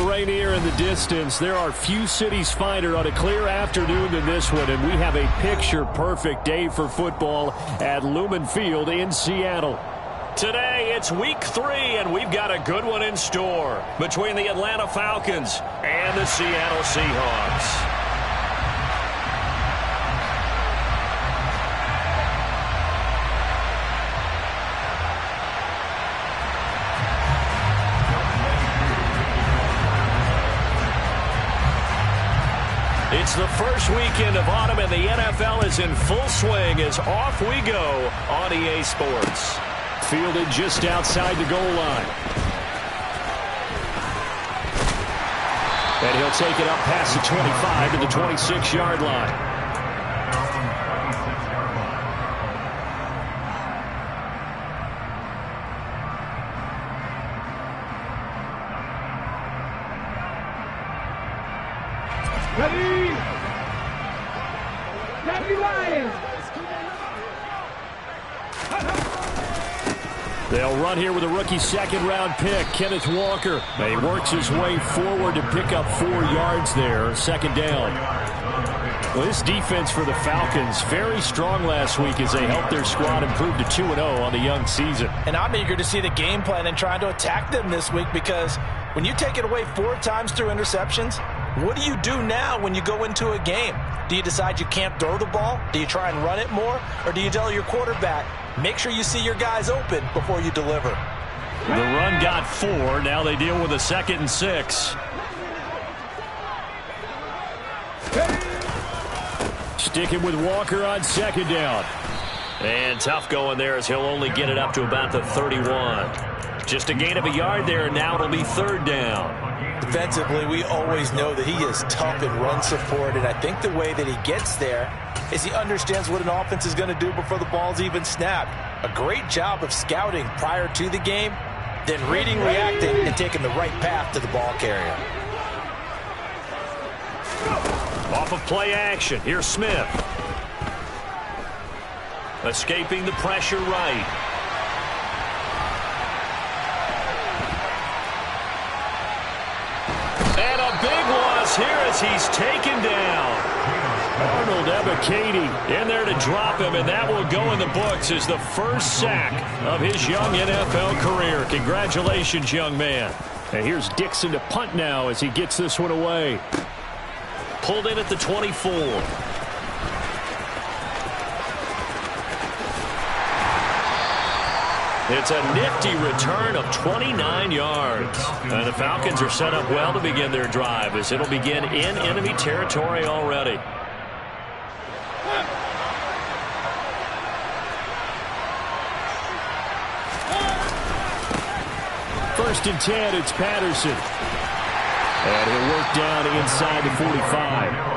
Rainier in the distance. There are few cities finer on a clear afternoon than this one, and we have a picture-perfect day for football at Lumen Field in Seattle. Today, it's week 3, and we've got a good one in store between the Atlanta Falcons and the Seattle Seahawks. It's the first weekend of autumn, and the NFL is in full swing as off we go on EA Sports. Fielded just outside the goal line. And he'll take it up past the 25 to the 26-yard line. Ready? Ready, Lions! They'll run here with a rookie second-round pick, Kenneth Walker. He works his way forward to pick up 4 yards there, second down. Well, this defense for the Falcons, very strong last week as they helped their squad improve to 2-0 on the young season. And I'm eager to see the game plan and trying to attack them this week, because when you take it away 4 times through interceptions, what do you do now when you go into a game? Do you decide you can't throw the ball? Do you try and run it more? Or do you tell your quarterback, make sure you see your guys open before you deliver? The run got 4. Now they deal with a 2nd and 6. Sticking with Walker on second down. And tough going there as he'll only get it up to about the 31. Just a gain of a yard there, and now it'll be 3rd down. Defensively, we always know that he is tough in run support, and I think the way that he gets there is he understands what an offense is going to do before the ball's even snapped. A great job of scouting prior to the game, then reading, reacting, and taking the right path to the ball carrier. Off of play action, here's Smith. Escaping the pressure right. And a big loss here as he's taken down. Arnold Ebiketie in there to drop him, and that will go in the books as the first sack of his young NFL career. Congratulations, young man. And here's Dixon to punt now as he gets this one away. Pulled in at the 24. It's a nifty return of 29 yards. And the Falcons are set up well to begin their drive as it'll begin in enemy territory already. First and 10, it's Patterson. And he'll work down inside the 45.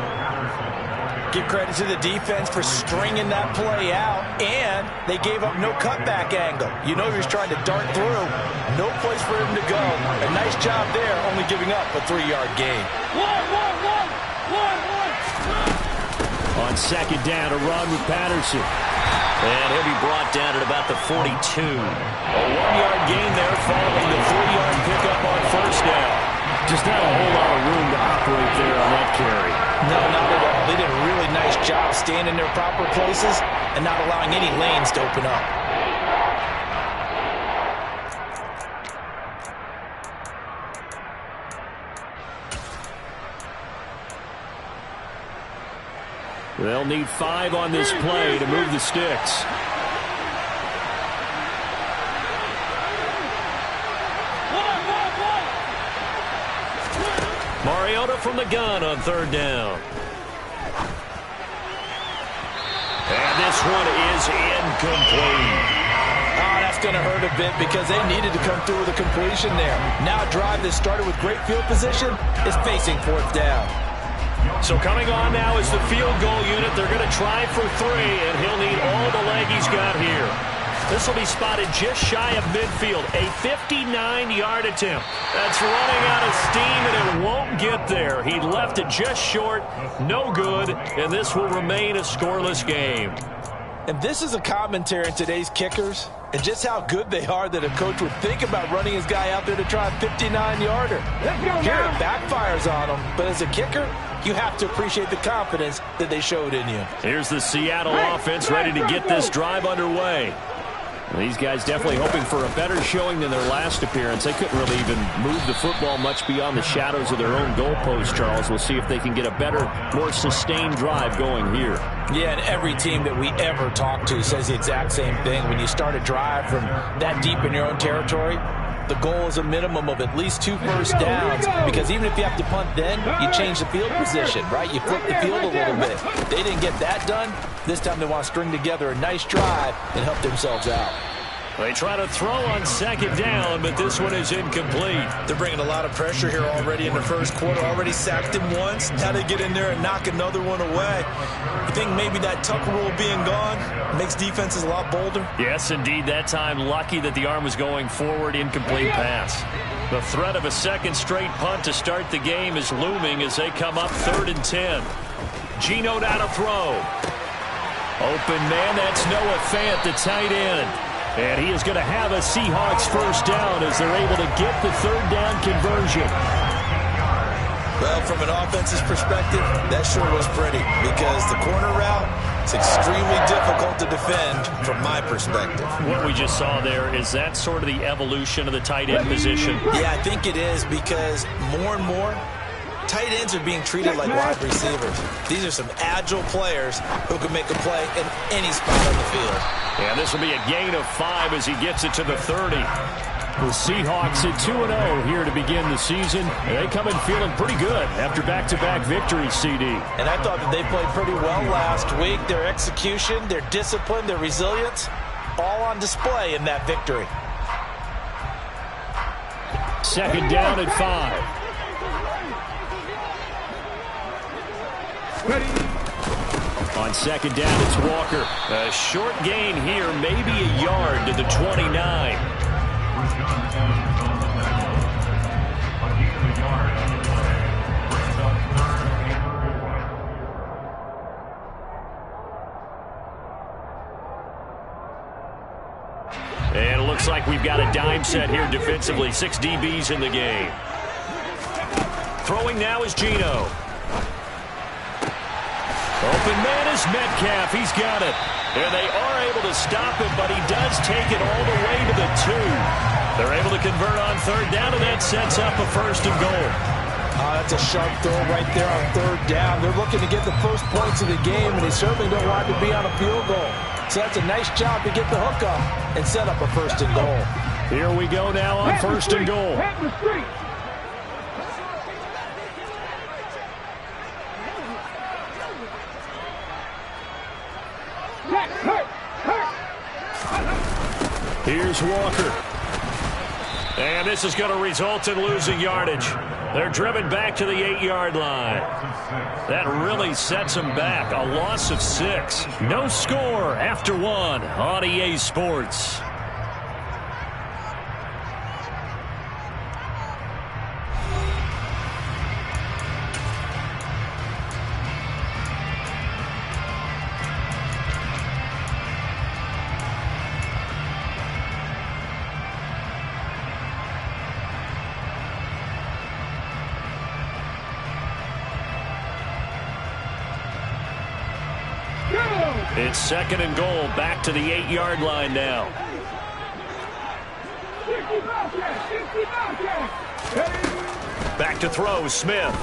Give credit to the defense for stringing that play out, and they gave up no cutback angle. You know he was trying to dart through. No place for him to go. A nice job there, only giving up a 3-yard gain. On second down, a run with Patterson. And he'll be brought down at about the 42. A 1-yard gain there following the 3-yard pickup on first down. Just not a whole lot of room to operate there on that carry. No, not at all. They did a really nice job staying in their proper places and not allowing any lanes to open up. They'll need 5 on this play to move the sticks. Mariota from the gun on third down. And this one is incomplete. Oh, that's going to hurt a bit because they needed to come through with a completion there. Now a drive that started with great field position is facing 4th down. So coming on now is the field goal unit. They're going to try for 3, and he'll need all the leg he's got here. This will be spotted just shy of midfield. A 59-yard attempt. That's running out of steam, and it won't get there. He left it just short. No good, and this will remain a scoreless game. And this is a commentary in today's kickers and just how good they are that a coach would think about running his guy out there to try a 59-yarder. Here it backfires on him, but as a kicker, you have to appreciate the confidence that they showed in you. Here's the Seattle offense ready to get this drive underway. These guys definitely hoping for a better showing than their last appearance. They couldn't really even move the football much beyond the shadows of their own goalpost, Charles. We'll see if they can get a better, more sustained drive going here. Yeah, and every team that we ever talk to says the exact same thing. When you start a drive from that deep in your own territory, the goal is a minimum of at least 2 first downs, because even if you have to punt then, you change the field position, right? You flip the field a little bit. They didn't get that done. This time they want to string together a nice drive and help themselves out. They try to throw on second down, but this one is incomplete. They're bringing a lot of pressure here already in the first quarter. Already sacked him once. Now they get in there and knock another one away. You think maybe that Tucker rule being gone makes defenses a lot bolder? Yes, indeed. That time, lucky that the arm was going forward. Incomplete pass. The threat of a second straight punt to start the game is looming as they come up 3rd and 10. Geno now to throw. Open man, that's Noah Fant, the tight end. And he is going to have a Seahawks first down as they're able to get the 3rd down conversion. Well, from an offense's perspective, that sure was pretty, because the corner route is extremely difficult to defend from my perspective. What we just saw there, is that sort of the evolution of the tight end position? Yeah, I think it is, because more and more, tight ends are being treated like wide receivers. These are some agile players who can make a play in any spot on the field. Yeah, this will be a gain of 5 as he gets it to the 30. The Seahawks at 2-0 here to begin the season. They come in feeling pretty good after back-to-back victories, CD. And I thought that they played pretty well last week. Their execution, their discipline, their resilience, all on display in that victory. 2nd down at 5. On 2nd down, it's Walker. A short gain here, maybe a yard to the 29. And it looks like we've got a dime set here defensively. 6 DBs in the game. Throwing now is Geno. Open man is Metcalf. He's got it. And they are able to stop him, but he does take it all the way to the 2. They're able to convert on 3rd down, and that sets up a 1st and goal. That's a sharp throw right there on 3rd down. They're looking to get the first points of the game, and they certainly don't want to be on a field goal. So that's a nice job to get the hook up and set up a 1st and goal. Here we go now on 1st and goal. Here's Walker. And this is going to result in losing yardage. They're driven back to the 8-yard line. That really sets them back. A loss of 6. No score after 1 on EA Sports. It's 2nd and goal, back to the 8-yard line now. Back to throw, Smith.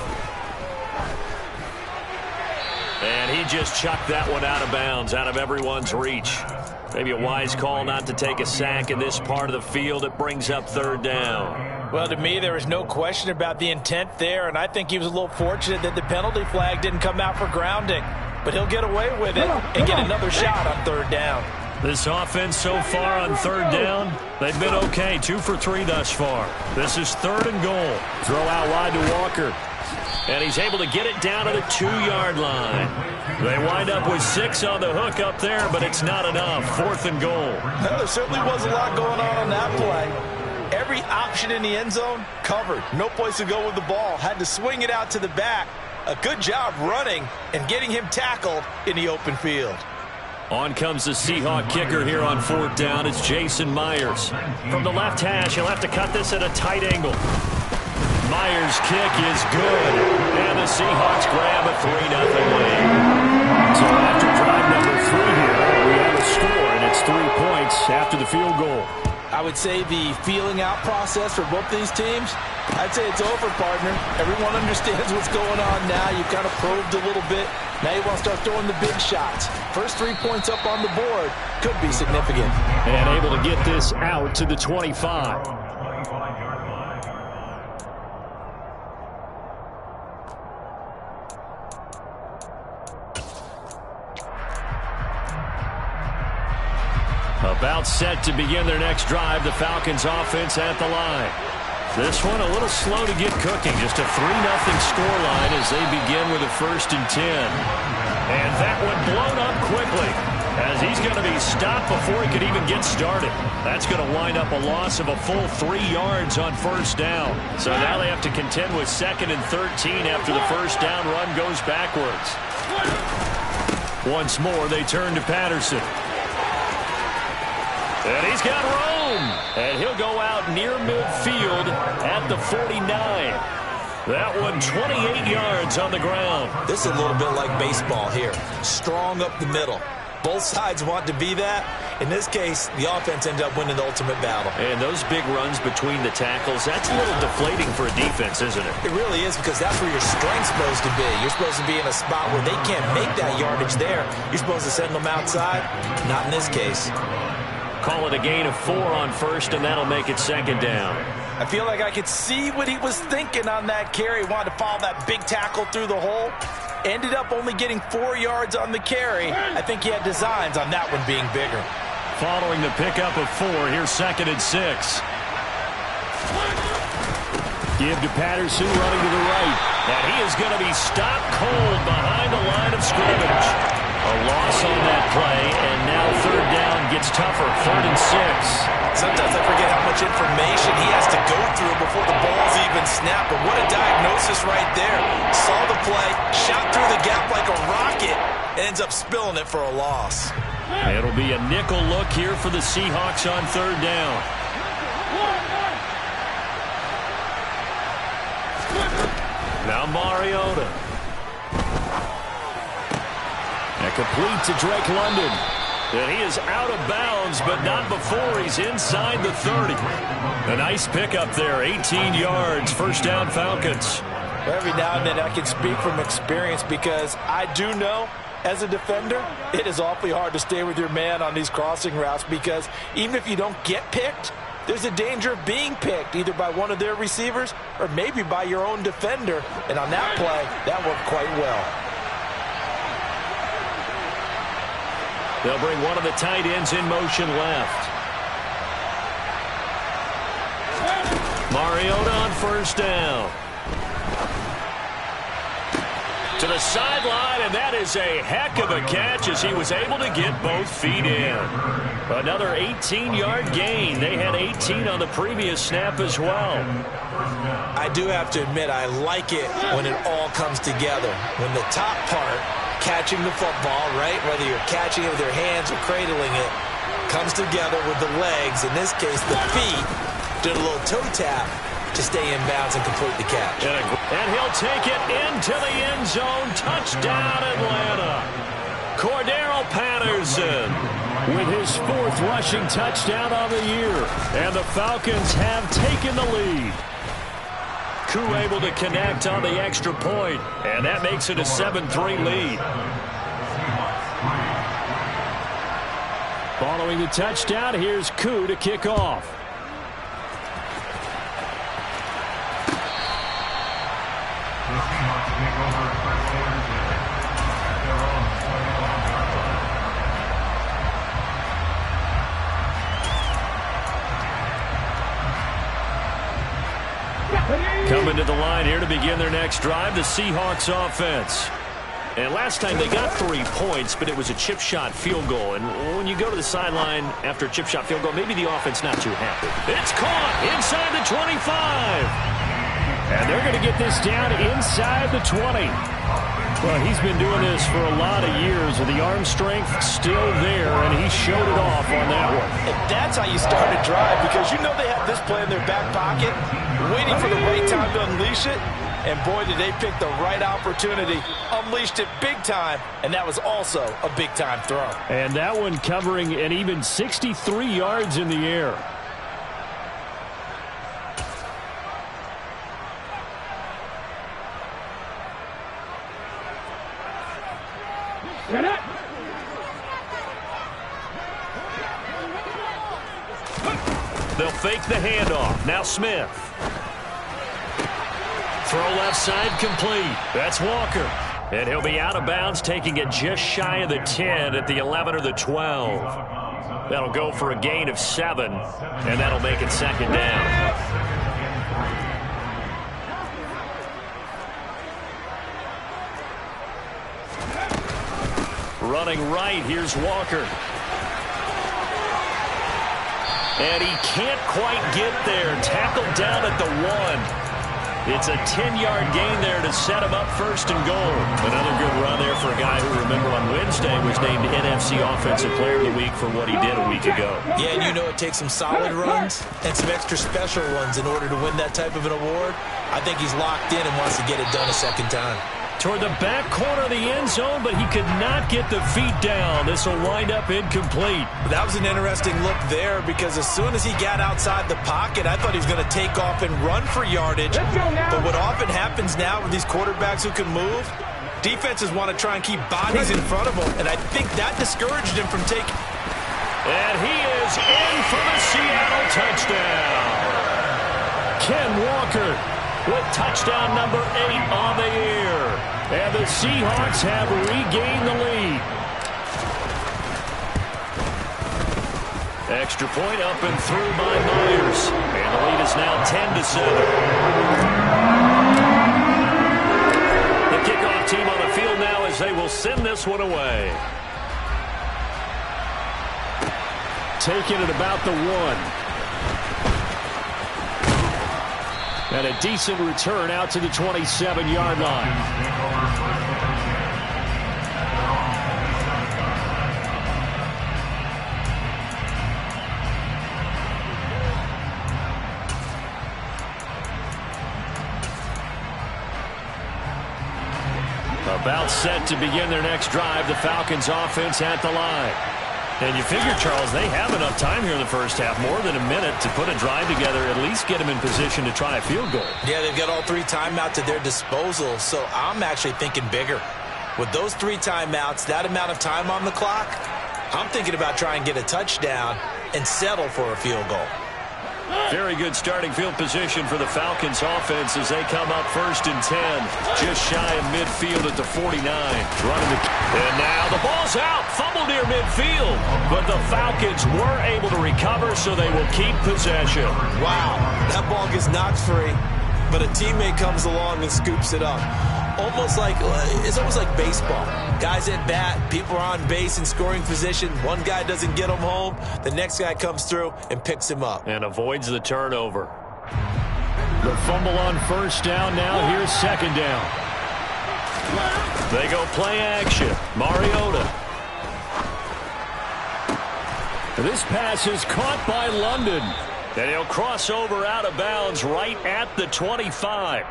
And he just chucked that one out of bounds, out of everyone's reach. Maybe a wise call not to take a sack in this part of the field. It brings up 3rd down. Well, to me, there is no question about the intent there, and I think he was a little fortunate that the penalty flag didn't come out for grounding. But he'll get away with it and get another shot on 3rd down. This offense so far on 3rd down, they've been okay. 2 for 3 thus far. This is 3rd and goal. Throw out wide to Walker. And he's able to get it down to the 2-yard line. They wind up with 6 on the hook up there, but it's not enough. 4th and goal. Well, there certainly was a lot going on that play. Every option in the end zone covered. No place to go with the ball. Had to swing it out to the back. A good job running and getting him tackled in the open field. On comes the Seahawk kicker here on 4th down. It's Jason Myers. From the left hash, he'll have to cut this at a tight angle. Myers' kick is good. And the Seahawks grab a 3-0 lead. So after drive number 3 here, we have a score, and it's 3 points after the field goal. I would say the feeling out process for both these teams, I'd say it's over, partner. Everyone understands what's going on now. You've kind of probed a little bit. Now you want to start throwing the big shots. First 3 points up on the board could be significant. And able to get this out to the 25. About set to begin their next drive. The Falcons offense at the line. This one a little slow to get cooking. Just a 3-0 scoreline as they begin with a 1st and 10. And that one blown up quickly as he's going to be stopped before he could even get started. That's going to wind up a loss of a full 3 yards on 1st down. So now they have to contend with 2nd and 13 after the 1st down run goes backwards. Once more they turn to Patterson. And he's got room. And he'll go out near midfield at the 49. That one 28 yards on the ground. This is a little bit like baseball here. Strong up the middle. Both sides want to be that. In this case, the offense ended up winning the ultimate battle. And those big runs between the tackles, that's a little deflating for a defense, isn't it? It really is, because that's where your strength's supposed to be. You're supposed to be in a spot where they can't make that yardage there. You're supposed to send them outside. Not in this case. Call it a gain of 4 on 1st, and that'll make it 2nd down. I feel like I could see what he was thinking on that carry. Wanted to follow that big tackle through the hole. Ended up only getting 4 yards on the carry. I think he had designs on that one being bigger. Following the pickup of 4, here's 2nd and 6. Give to Patterson running to the right. And he is going to be stopped cold behind the line of scrimmage. A loss on that play, and now 3rd down gets tougher. 3rd and 6. Sometimes I forget how much information he has to go through before the ball's even snapped. But what a diagnosis right there. Saw the play, shot through the gap like a rocket, and ends up spilling it for a loss. It'll be a nickel look here for the Seahawks on 3rd down. Now Mariota. And complete to Drake London. And he is out of bounds, but not before he's inside the 30. A nice pickup there, 18 yards, 1st down Falcons. Every now and then I can speak from experience, because I do know as a defender it is awfully hard to stay with your man on these crossing routes, because even if you don't get picked, there's a danger of being picked either by one of their receivers or maybe by your own defender. And on that play, that worked quite well. They'll bring one of the tight ends in motion left. Mariota on 1st down. To the sideline, and that is a heck of a catch as he was able to get both feet in. Another 18-yard gain. They had 18 on the previous snap as well. I do have to admit, I like it when it all comes together. When the top part, catching the football, right, whether you're catching it with your hands or cradling it, comes together with the legs. In this case, the feet did a little toe tap to stay in bounds and complete the catch. And he'll take it into the end zone. Touchdown, Atlanta. Cordero Patterson with his 4th rushing touchdown on the year. And the Falcons have taken the lead. Koo able to connect on the extra point, and that makes it a 7-3 lead. Following the touchdown, here's Koo to kick off. Coming to the line here to begin their next drive, the Seahawks offense. And last time they got 3 points, but it was a chip shot field goal. And when you go to the sideline after a chip shot field goal, maybe the offense not too happy. It's caught inside the 25. And they're going to get this down inside the 20. Well, he's been doing this for a lot of years with the arm strength still there, and he showed it off on that one. And that's how you start a drive, because you know they have this play in their back pocket, waiting for the right time to unleash it. And boy, did they pick the right opportunity, unleashed it big time, and that was also a big-time throw. And that one covering an even 63 yards in the air. Get it. They'll fake the handoff. Now Smith. Throw left side complete. That's Walker. And he'll be out of bounds, taking it just shy of the 10 at the 11 or the 12. That'll go for a gain of 7, and that'll make it second down. Running right, here's Walker. And he can't quite get there. Tackled down at the 1. It's a 10-yard gain there to set him up first and goal. Another good run there for a guy who, remember, on Wednesday was named NFC Offensive Player of the Week for what he did a week ago. Yeah, and you know it takes some solid runs and some extra special ones in order to win that type of an award. I think he's locked in and wants to get it done a second time. Toward the back corner of the end zone, but he could not get the feet down. This will wind up incomplete. That was an interesting look there, because as soon as he got outside the pocket, I thought he was going to take off and run for yardage. But what often happens now with these quarterbacks who can move, defenses want to try and keep bodies in front of them, and I think that discouraged him from taking. And he is in for the Seattle touchdown. Ken Walker with touchdown number 8 on the year. And the Seahawks have regained the lead. Extra point up and through by Myers. And the lead is now 10-7. The kickoff team on the field now as they will send this one away. Taken at about the 1. And a decent return out to the 27-yard line. About set to begin their next drive, the Falcons offense at the line. And you figure, Charles, they have enough time here in the first half, more than a minute, to put a drive together, at least get them in position to try a field goal. Yeah, they've got all 3 timeouts at their disposal, so I'm actually thinking bigger. With those 3 timeouts, that amount of time on the clock, I'm thinking about trying to get a touchdown and settle for a field goal. Very good starting field position for the Falcons offense as they come up 1st and 10, just shy of midfield at the 49. And now the ball's out, fumble near midfield, but the Falcons were able to recover, so they will keep possession. Wow, that ball gets knocked free, but a teammate comes along and scoops it up. It's almost like baseball. Guys at bat, people are on base in scoring position. One guy doesn't get him home. The next guy comes through and picks him up. And avoids the turnover. The fumble on 1st down. Now here's 2nd down. They go play action. Mariota. This pass is caught by London. And he'll cross over out of bounds right at the 25.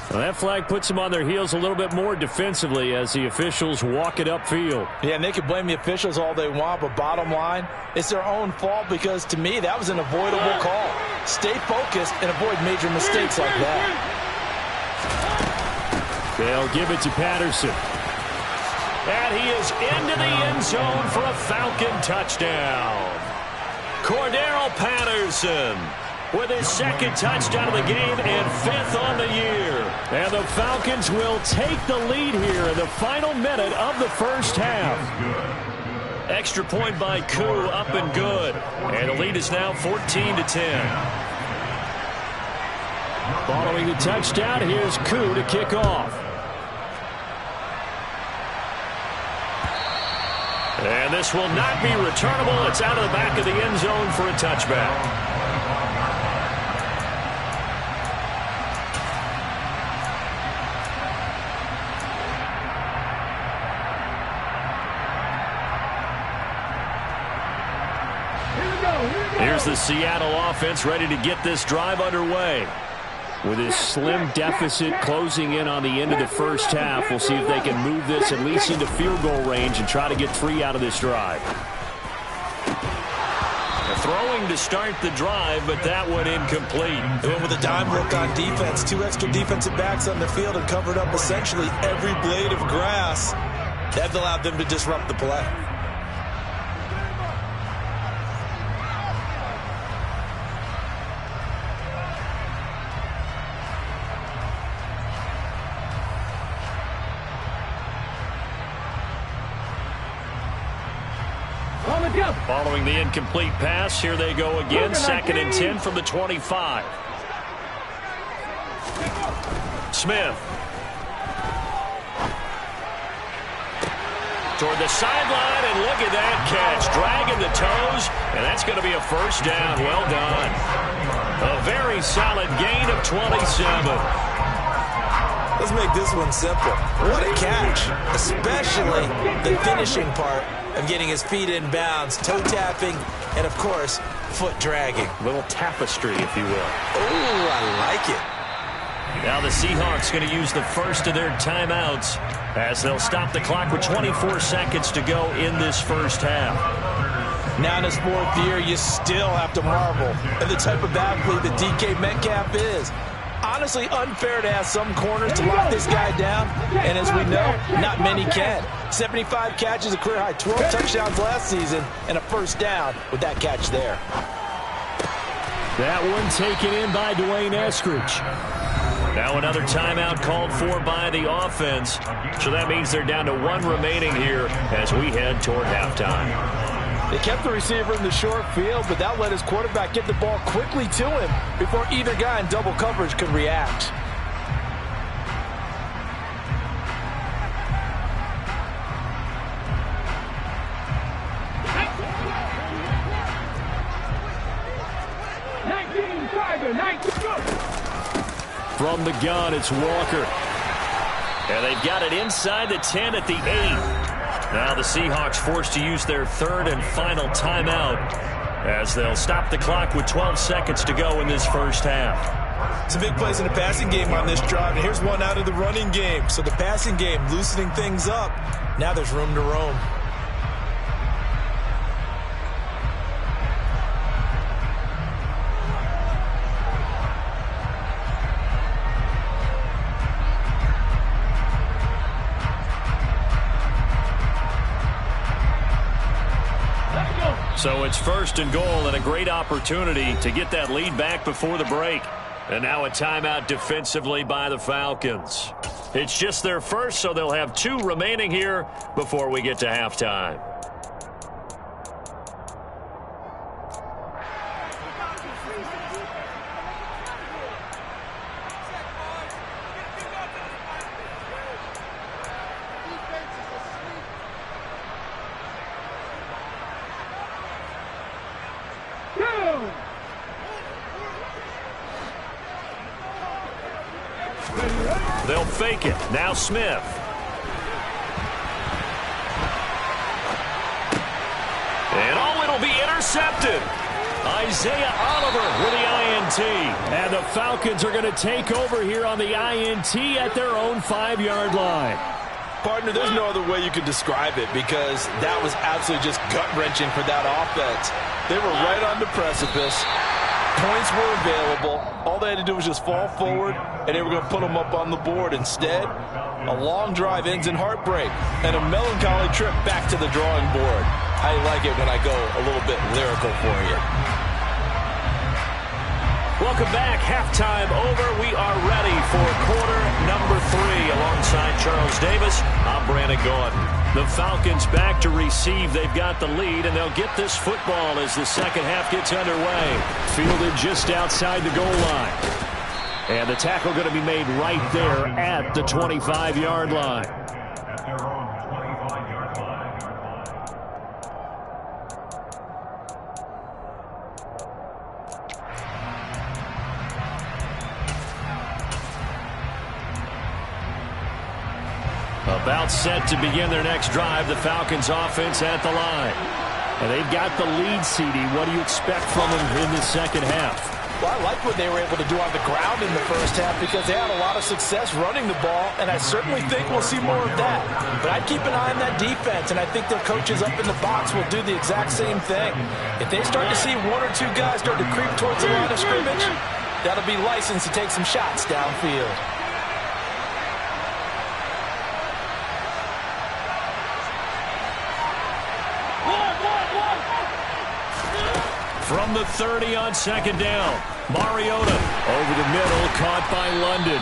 Well, that flag puts them on their heels a little bit more defensively as the officials walk it upfield. Yeah, and they can blame the officials all they want, but bottom line, it's their own fault, because to me, that was an avoidable call. Stay focused and avoid major mistakes like that. They'll give it to Patterson. And he is into the end zone for a Falcon touchdown. Cordero Patterson with his 2nd touchdown of the game and 5th on the year. And the Falcons will take the lead here in the final minute of the first half. Extra point by Koo, up and good. And the lead is now 14-10. Following the touchdown, here's Koo to kick off. And this will not be returnable. It's out of the back of the end zone for a touchback. Here's the Seattle offense ready to get this drive underway. With his slim deficit closing in on the end of the first half, we'll see if they can move this at least into field goal range and try to get 3 out of this drive. Throwing to start the drive, but that one incomplete. They went with a dime look on defense. 2 extra defensive backs on the field and covered up essentially every blade of grass. That allowed them to disrupt the play. Following the incomplete pass, here they go again. 2nd and 10 from the 25. Smith. Toward the sideline, and look at that catch. Dragging the toes, and that's going to be a first down. Well done. A very solid gain of 27. Let's make this one simple. What a catch, especially the finishing part of getting his feet in bounds, toe tapping, and of course, foot dragging. A little tapestry, if you will. Oh, I like it. Now the Seahawks going to use the first of their timeouts as they'll stop the clock with 24 seconds to go in this first half. Now in his 4th year, you still have to marvel at the type of athlete that DK Metcalf is. Honestly, unfair to ask some corners to lock this guy down, and as we know, not many can. 75 catches, a career-high 12 touchdowns last season, and a first down with that catch there. That one taken in by Dwayne Eskridge. Now another timeout called for by the offense, so that means they're down to 1 remaining here as we head toward halftime. They kept the receiver in the short field, but that let his quarterback get the ball quickly to him before either guy in double coverage could react. From the gun, it's Walker. And they've got it inside the 10 at the 8. Now the Seahawks forced to use their 3rd and final timeout as they'll stop the clock with 12 seconds to go in this first half. Some big plays in the passing game on this drive, and here's one out of the running game. So the passing game loosening things up. Now there's room to roam. So it's 1st and goal and a great opportunity to get that lead back before the break. And now a timeout defensively by the Falcons. It's just their first, so they'll have 2 remaining here before we get to halftime. They'll fake it. Now Smith. And it'll be intercepted. Isaiah Oliver with the INT. And the Falcons are going to take over here on the INT at their own 5-yard line. Partner, there's no other way you could describe it because that was absolutely just gut-wrenching for that offense. They were right on the precipice. Points were available. All they had to do was just fall forward, and they were going to put them up on the board. Instead, a long drive ends in heartbreak and a melancholy trip back to the drawing board. I like it when I go a little bit lyrical for you. Welcome back. Halftime over. We are ready for quarter number 3. Alongside Charles Davis, I'm Brandon Gordon. The Falcons back to receive. They've got the lead, and they'll get this football as the second half gets underway. Fielded just outside the goal line. And the tackle going to be made right there at the 25-yard line. About set to begin their next drive. The Falcons offense at the line. And they've got the lead, CD. What do you expect from them in the second half? Well, I like what they were able to do on the ground in the first half because they had a lot of success running the ball, and I certainly think we'll see more of that. But I'd keep an eye on that defense, and I think their coaches up in the box will do the exact same thing. If they start to see one or two guys start to creep towards the line of scrimmage, that'll be licensed to take some shots downfield. From the 30 on second down, Mariota over the middle, caught by London.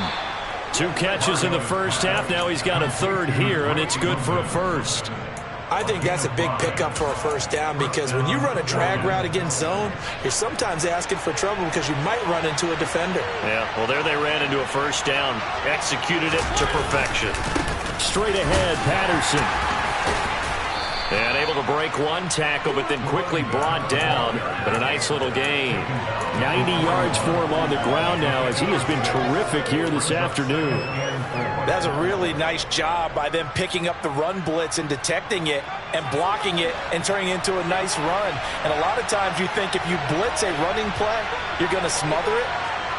2 catches in the first half. Now he's got a third here, and it's good for a first. I think that's a big pickup for a first down because when you run a drag route against zone, you're sometimes asking for trouble because you might run into a defender. Yeah, well, there they ran into a first down. Executed it to perfection. Straight ahead, Patterson. And able to break one tackle, but then quickly brought down. But a nice little gain. 90 yards for him on the ground now as he has been terrific here this afternoon. That's a really nice job by them picking up the run blitz and detecting it and blocking it and turning it into a nice run. And a lot of times you think if you blitz a running play, you're going to smother it.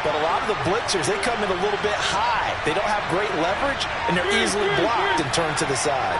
But a lot of the blitzers, they come in a little bit high. They don't have great leverage, and they're easily blocked and turned to the side.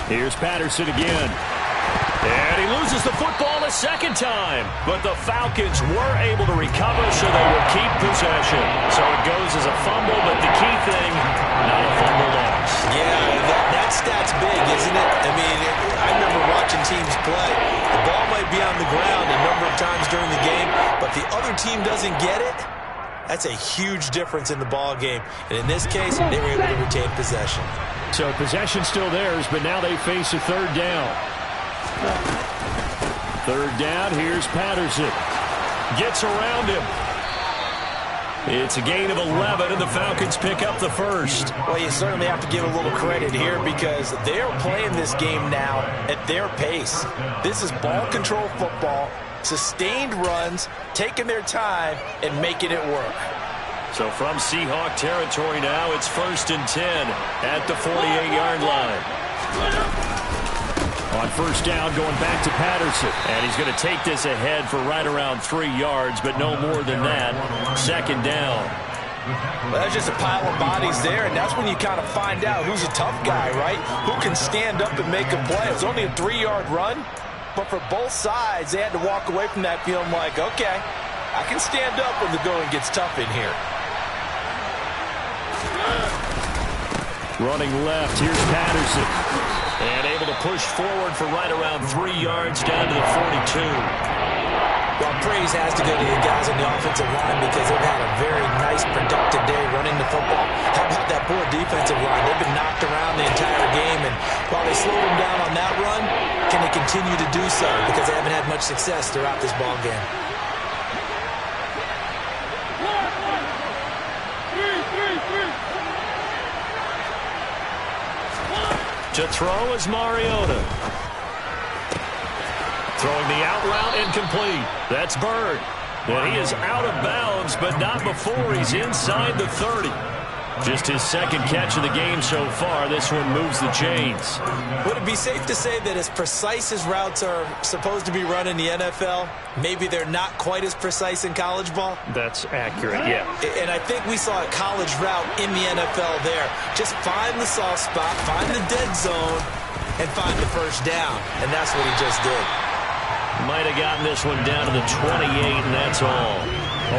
Here's Patterson again. And he loses the football a second time. But the Falcons were able to recover, so they will keep possession. So it goes as a fumble, but the key thing, not a fumble loss. Yeah, that stat's big, isn't it? I mean, I remember watching teams play. The ball might be on the ground a number of times during the game, but the other team doesn't get it. That's a huge difference in the ball game. And in this case, they were able to retain possession. So possession still theirs, but now they face a third down. Third down, here's Patterson. Gets around him. It's a gain of 11, and the Falcons pick up the first. Well, you certainly have to give a little credit here because they're playing this game now at their pace. This is ball control football, sustained runs, taking their time, and making it work. So from Seahawk territory now, it's 1st and 10 at the 48-yard line. On first down, going back to Patterson. And he's going to take this ahead for right around 3 yards, but no more than that. Second down. Well, that's just a pile of bodies there, and that's when you kind of find out who's a tough guy, right? Who can stand up and make a play. It's only a 3-yard run, but for both sides, they had to walk away from that feeling like, okay, I can stand up when the going gets tough in here. Running left, here's Patterson. And able to push forward for right around 3 yards down to the 42. Well, praise has to go to the guys on the offensive line because they've had a very nice, productive day running the football. How about that poor defensive line? They've been knocked around the entire game, and while they slowed them down on that run, can they continue to do so? Because they haven't had much success throughout this ball game. To throw is Mariota. Throwing the out route incomplete. That's Bird. And he is out of bounds, but not before he's inside the 30. Just his second catch of the game so far. This one moves the chains. Would it be safe to say that as precise as routes are supposed to be run in the NFL, maybe they're not quite as precise in college ball? That's accurate, yeah. And I think we saw a college route in the NFL there. Just find the soft spot, find the dead zone, and find the first down. And that's what he just did. Might have gotten this one down to the 28, and that's all.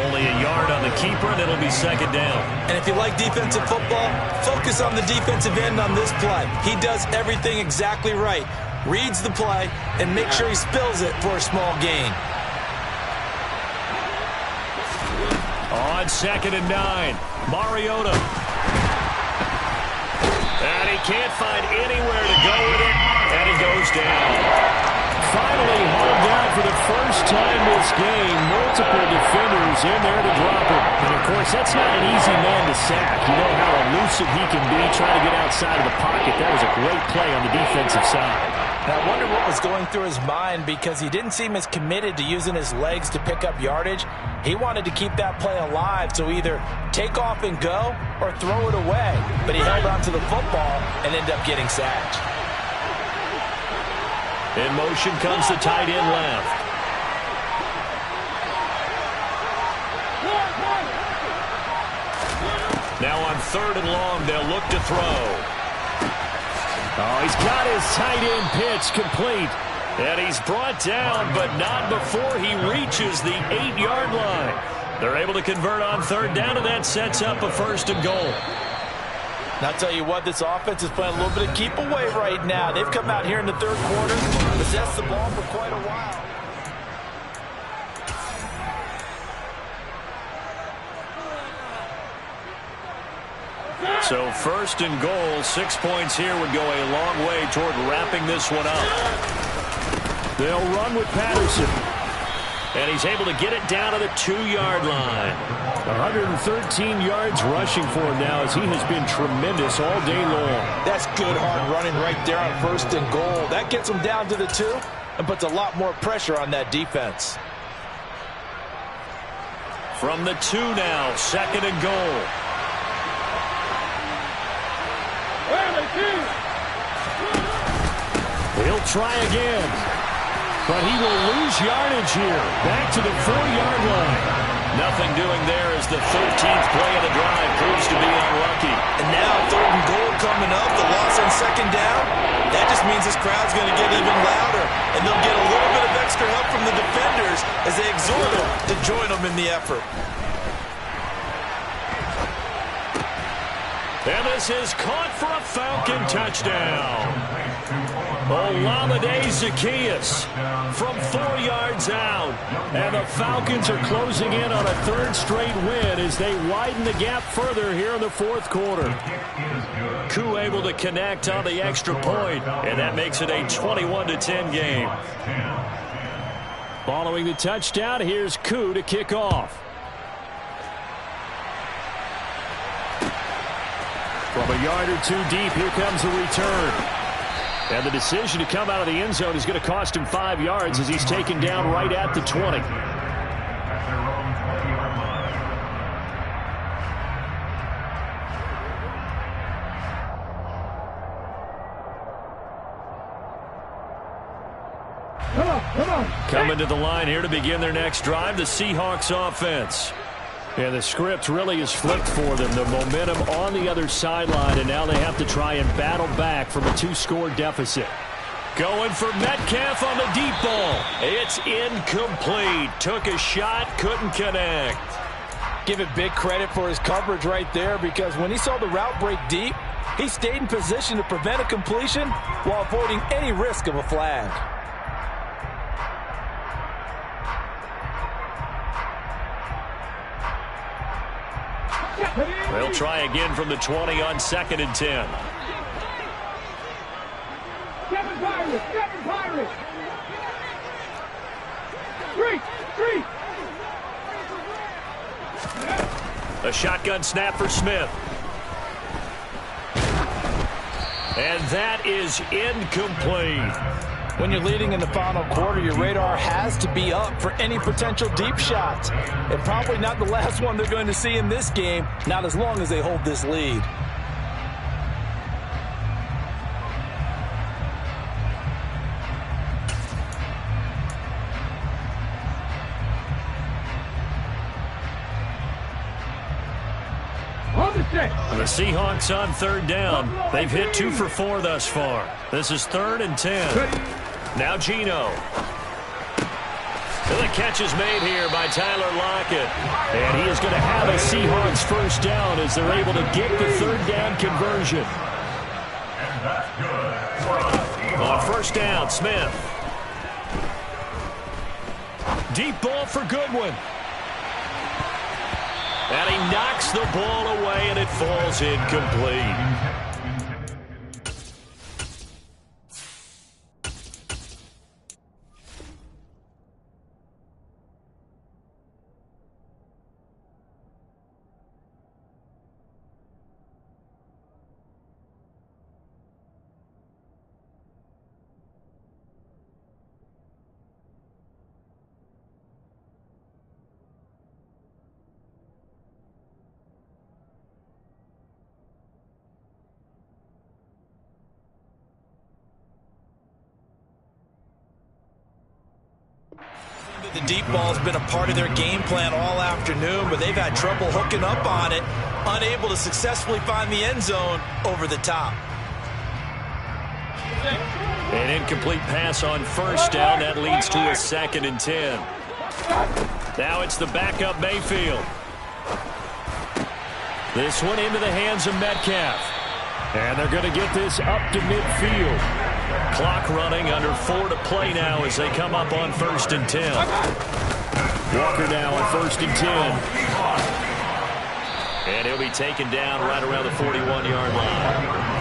Only a yard on the keeper, and it'll be second down. And if you like defensive football, focus on the defensive end on this play. He does everything exactly right. Reads the play and makes sure he spills it for a small gain. On 2nd and 9, Mariota. And he can't find anywhere to go with it, and he goes down. Finally hauled down for the first time this game. Multiple defenders in there to drop him. And, of course, that's not an easy man to sack. You know how elusive he can be trying to get outside of the pocket. That was a great play on the defensive side. And I wonder what was going through his mind, because he didn't seem as committed to using his legs to pick up yardage. He wanted to keep that play alive, so either take off and go or throw it away. But he held on to the football and ended up getting sacked. In motion comes the tight end left. Now on 3rd and long, they'll look to throw. Oh, he's got his tight end pitch complete. And he's brought down, but not before he reaches the 8-yard line. They're able to convert on 3rd down, and that sets up a 1st and goal. Now, I'll tell you what, this offense is playing a little bit of keep away right now. They've come out here in the 3rd quarter, possessed the ball for quite a while. So 1st and goal, 6 points here would go a long way toward wrapping this one up. They'll run with Patterson. And he's able to get it down to the 2-yard line. 113 yards rushing for him now, as he has been tremendous all day long. That's good hard running right there on 1st and goal. That gets him down to the 2 and puts a lot more pressure on that defense. From the 2 now, 2nd and goal. He'll try again, but he will lose yardage here. Back to the 4-yard line. Nothing doing there as the 13th play of the drive proves to be unlucky. And now 3rd and goal coming up. The loss on 2nd down. That just means this crowd's going to get even louder, and they'll get a little bit of extra help from the defenders as they exhort them to join them in the effort. And this is caught for a Falcon touchdown. Olamide Zaccheaus from 4 yards out. And the Falcons are closing in on a 3rd straight win as they widen the gap further here in the 4th quarter. Koo able to connect on the extra point, and that makes it a 21-10 game. Following the touchdown, here's Koo to kick off. From a yard or 2 deep, here comes the return. And the decision to come out of the end zone is going to cost him 5 yards as he's taken down right at the 20. Come on. Coming to the line here to begin their next drive, the Seahawks offense. And the script really is flipped for them. The momentum on the other sideline, and now they have to try and battle back from a 2-score deficit. Going for Metcalf on the deep ball. It's incomplete. Took a shot, couldn't connect. Give it big credit for his coverage right there, because when he saw the route break deep, he stayed in position to prevent a completion while avoiding any risk of a flag. They'll try again from the 20 on 2nd and 10. Kevin Pirates. Three. A shotgun snap for Smith. And that is incomplete. When you're leading in the final quarter, your radar has to be up for any potential deep shots. And probably not the last one they're going to see in this game, not as long as they hold this lead. The Seahawks on 3rd down. They've hit 2 for 4 thus far. This is 3rd and 10. Now Geno. And the catch is made here by Tyler Lockett. And he is going to have a Seahawks 1st down as they're able to get the 3rd down conversion. On 1st down, Smith. Deep ball for Goodwin. And he knocks the ball away, and it falls incomplete. the deep ball has been a part of their game plan all afternoon, but they've had trouble hooking up on it, unable to successfully find the end zone over the top. An incomplete pass on first down. That leads to a 2nd and 10. Now it's the backup Mayfield. This one into the hands of Metcalf. And they're going to get this up to midfield. Clock running, under 4 to play now as they come up on 1st and 10. Walker now on 1st and 10. And he'll be taken down right around the 41-yard line.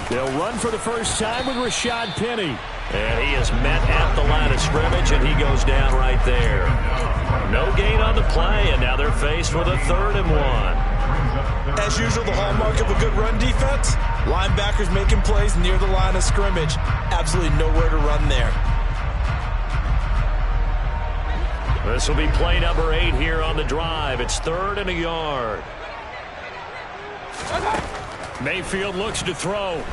They'll run for the first time with Rashad Penny. And he is met at the line of scrimmage, and he goes down right there. No gain on the play, and now they're faced with a 3rd and 1. As usual, the hallmark of a good run defense, linebackers making plays near the line of scrimmage. Absolutely nowhere to run there. This will be play number 8 here on the drive. It's 3rd and a yard. Mayfield looks to throw.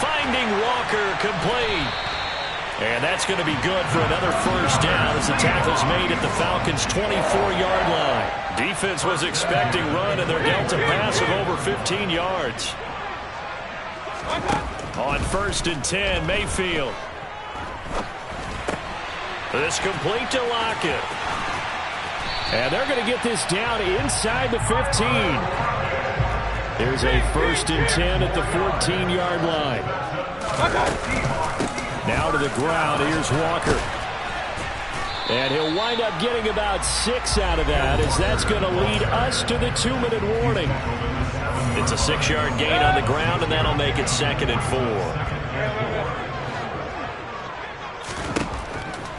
Finding Walker, complete. And that's going to be good for another first down as the tackle's made at the Falcons' 24-yard line. Defense was expecting run, and they're dealt a pass of over 15 yards. On 1st and 10, Mayfield. This complete to Lockett. And they're going to get this down inside the 15. Here's a 1st and 10 at the 14-yard line. Now to the ground. Here's Walker. And he'll wind up getting about 6 out of that, as that's going to lead us to the 2-minute warning. It's a 6-yard gain on the ground, and that'll make it 2nd and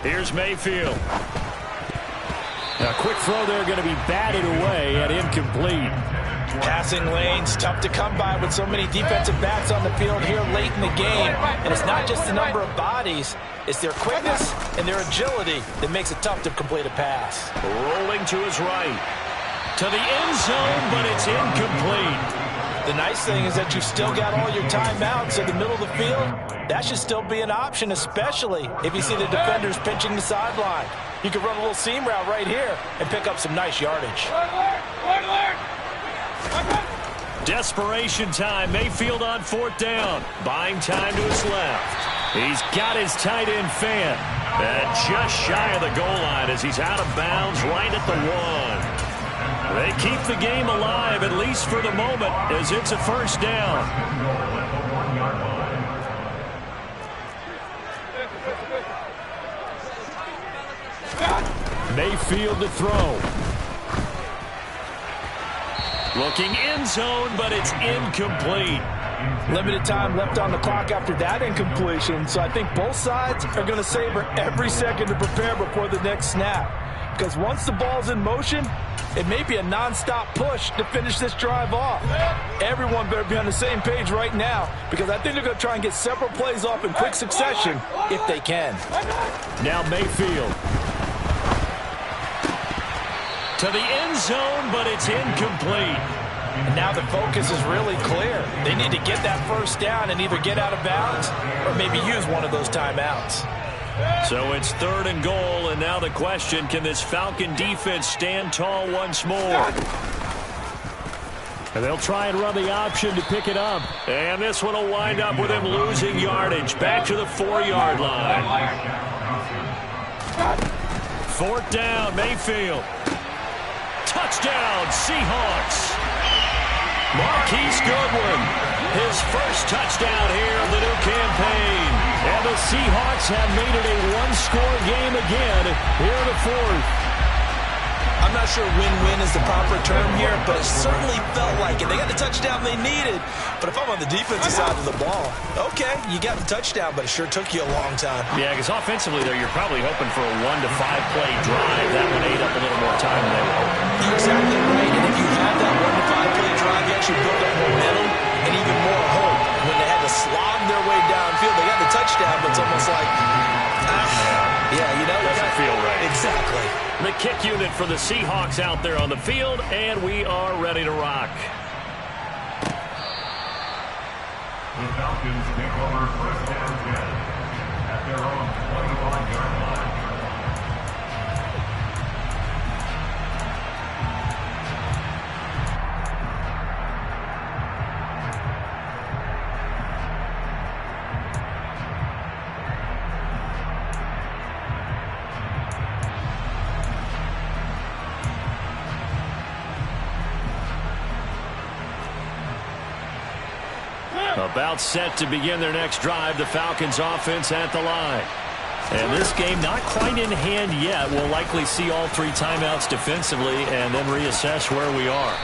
4. Here's Mayfield. A quick throw there, going to be batted away and incomplete. Passing lanes, tough to come by with so many defensive backs on the field here late in the game. And it's not just the number of bodies, it's their quickness and their agility that makes it tough to complete a pass. Rolling to his right. To the end zone, but it's incomplete. The nice thing is that you've still got all your timeouts in the middle of the field. That should still be an option, especially if you see the defenders pinching the sideline. You can run a little seam route right here and pick up some nice yardage. Desperation time. Mayfield on 4th down. Buying time to his left. He's got his tight end fan. And just shy of the goal line as he's out of bounds right at the 1. They keep the game alive, at least for the moment, as it's a first down. Mayfield to throw. Looking end zone, but it's incomplete. Limited time left on the clock after that incompletion, so I think both sides are going to savor every second to prepare before the next snap. Because once the ball's in motion, it may be a non-stop push to finish this drive off. Everyone better be on the same page right now, because I think they're going to try and get several plays off in quick succession if they can. Now Mayfield. To the end zone, but it's incomplete. And now the focus is really clear. They need to get that first down and either get out of bounds or maybe use one of those timeouts. So it's 3rd and goal, and now the question, can this Falcon defense stand tall once more? And they'll try and run the option to pick it up. And this one will wind up with him losing yardage. Back to the 4-yard line. 4th down, Mayfield. Touchdown, Seahawks. Marquise Goodwin, his first touchdown here of the new campaign. And the Seahawks have made it a one-score game again here in the 4th. I'm not sure win-win is the proper term here, but it certainly felt like it. They got the touchdown they needed. But if I'm on the defensive side of the ball, okay, you got the touchdown, but it sure took you a long time. Yeah, because offensively, though, you're probably hoping for a 1 to 5 play drive. That one ate up a little more time than they were hoping. Exactly right. And if you have that 1 to 5 play drive, you actually build up momentum and even more hope. When they had to slog their way downfield, they got the touchdown, but it's almost like, yeah, you know, doesn't feel right. Exactly. The kick unit for the Seahawks out there on the field, and we are ready to rock. The Falcons take over first down 10 at their own 25-yard line. About set to begin their next drive, the Falcons offense at the line. And this game not quite in hand yet. We'll likely see all 3 timeouts defensively and then reassess where we are.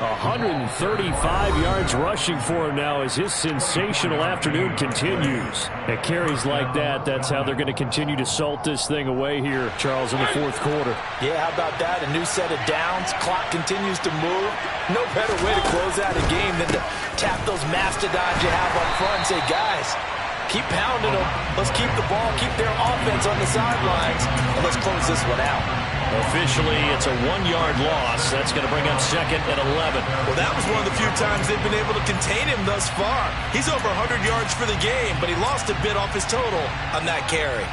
135 yards rushing for him now as his sensational afternoon continues. At carries like that, that's how they're going to continue to salt this thing away here, Charles, in the fourth quarter. Yeah, how about that? A new set of downs. Clock continues to move. No better way to close out a game than to tap those mastodons you have up front and say, guys, keep pounding them. Let's keep the ball, keep their offense on the sidelines, and let's close this one out. Officially, it's a 1-yard loss. That's going to bring up second and 11. Well, that was one of the few times they've been able to contain him thus far. He's over 100 yards for the game, but he lost a bit off his total on that carry.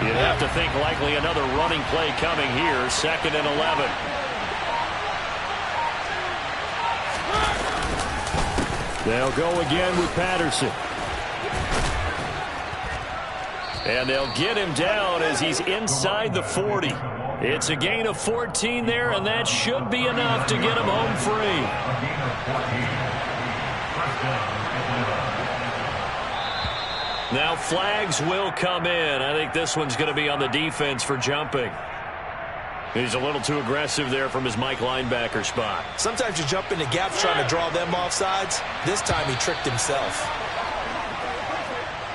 You'd have to think likely another running play coming here. Second and 11. They'll go again with Patterson. And they'll get him down as he's inside the 40. It's a gain of 14 there, and that should be enough to get him home free. Now flags will come in. I think this one's going to be on the defense for jumping. He's a little too aggressive there from his Mike linebacker spot. Sometimes you jump into gaps trying to draw them off sides. This time he tricked himself.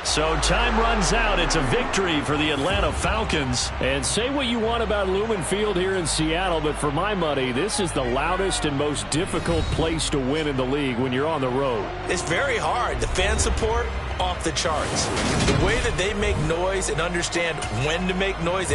So time runs out. It's a victory for the Atlanta Falcons. And say what you want about Lumen Field here in Seattle, but for my money, this is the loudest and most difficult place to win in the league when you're on the road. It's very hard. The fan support, off the charts. The way that they make noise and understand when to make noise.